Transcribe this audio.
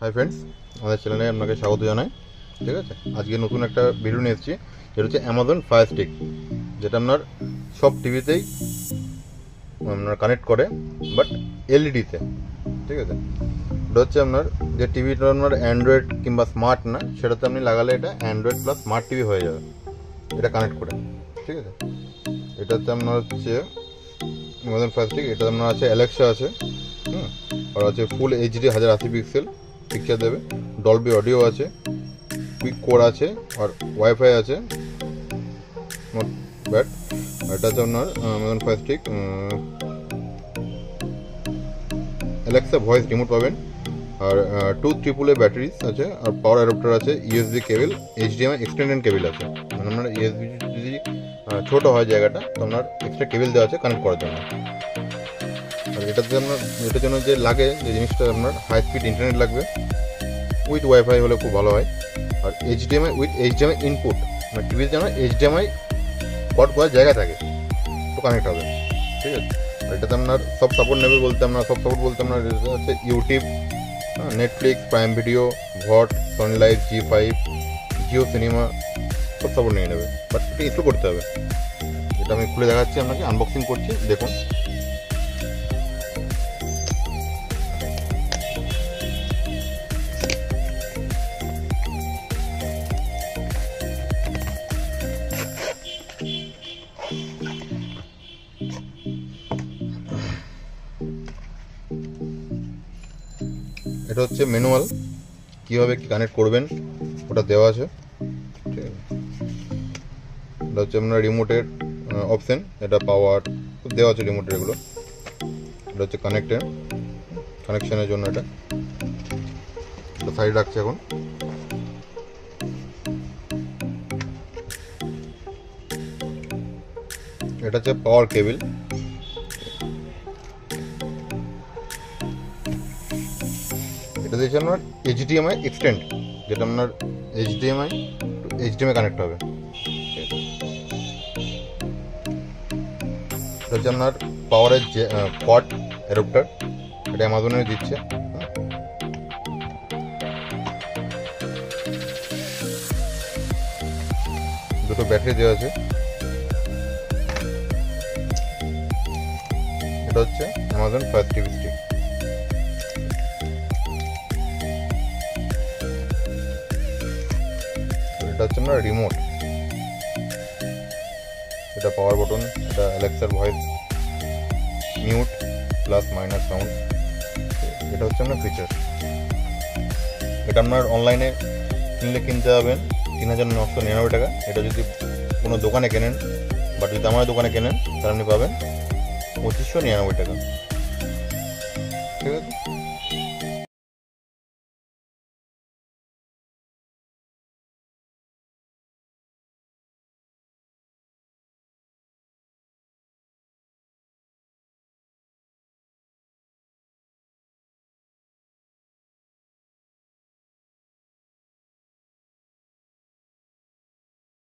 Hi friends हमारे चैनले आपनाके स्वागत जानाई। ठीक है, आज के नतून एक भिडियो निये एसेछि जेटा हच्छे अ্যামাজন फायर स्टिक, जेटा आपनार सब टीवीतेई आपनार कानेक्ट करे बाट एलईडी ते। ठीक है, এটা হচ্ছে আপনার যে টিভিটা আপনার অ্যান্ড্রয়েড কিংবা স্মার্ট না, সেটাতে আপনি লাগালে এটা অ্যান্ড্রয়েড প্লাস স্মার্ট টিভি হয়ে যাবে এটা কানেক্ট করে। ঠিক আছে, এটাতে আপনার হচ্ছে অ্যামাজন ফায়ার স্টিক, এটা আপনার আছে অ্যালেক্সা আছে, আর আছে ফুল এইচডি 1080 পিক্সেল পিকচার দেবে, ডলবি অডিও আছে, কুইক কোর আছে, আর ওয়াইফাই আছে, নট ব্যাড। এটা হচ্ছে আপনার Amazon fire stick Alexa voice remote পাবেন, আর 2 AAA ব্যাটারিজ আছে, আর পাওয়ার অ্যাডাপ্টার আছে, ইউএসবি কেবল, এইচডিএমআই এক্সটেন্ডেড কেবল আছে। মানে আপনার ইউএসবি যদি ছোটো হয় জায়গাটা, তো আপনার এক্সট্রা কেবল দেওয়া আছে কানেক্ট করার জন্য। আর এটাতে আপনার এটার জন্য যে লাগে যে জিনিসটা, আপনার হাই স্পিড ইন্টারনেট লাগবে, উইথ ওয়াইফাই হলে খুব ভালো হয়। আর এইচডিএমআই উইথ এইচডিএমআই ইনপুট, মানে টিভির যেন এইচডিএমআই পট করার জায়গা থাকে তো কানেক্ট হবে। ঠিক আছে, আর এটাতে আপনার সব সাপোর্ট নেবে বলতে আপনার হচ্ছে YouTube, Netflix, Prime Video, Voot, Sony Liv, জি5, জিও সিনেমা সব সাপোর্ট নিয়ে নেবে, বাট এটা ইনস্টল করতে হবে। এটা আমি খুলে দেখাচ্ছি আপনাকে, আনবক্সিং করছি, দেখুন। এটা হচ্ছে ম্যানুয়াল, কীভাবে কি কানেক্ট করবেন ওটা দেওয়া আছে। ঠিক আছে, এটা হচ্ছে আপনার রিমোটের অপশান, এটা পাওয়ার দেওয়া আছে রিমোটের, এগুলো। এটা হচ্ছে কানেকশনের জন্য, এটা সাইড রাখছে এখন। এটা হচ্ছে পাওয়ার কেবল, এটা দিয়েছে আপনার এইচডিএমআই এক্সটেন্ড, যেটা আপনার এইচডিএমআই টু এইচডিএমআই কানেক্ট হবে। এটা হচ্ছে আপনার পাওয়ারের যে কোয়াড অ্যাডাপ্টার, এটা অ্যামাজনে দিচ্ছে। দুটো ব্যাটারি দেওয়া আছে। এটা হচ্ছে অ্যামাজন ফায়ার টিভি স্টিক। এটা হচ্ছে আপনার রিমোট, এটা পাওয়ার বাটন, এটা অ্যালেক্সার voice mute plus minus sound. এটা হচ্ছে আপনার ফিচার। এটা আপনার অনলাইনে কিনতে হবেন 3999 টাকা। এটা যদি কোনো দোকানে কেনেন বা যদি আমার দোকানে কেনেন, তাহলে আপনি পাবেন 2599 টাকা। ঠিক আছে।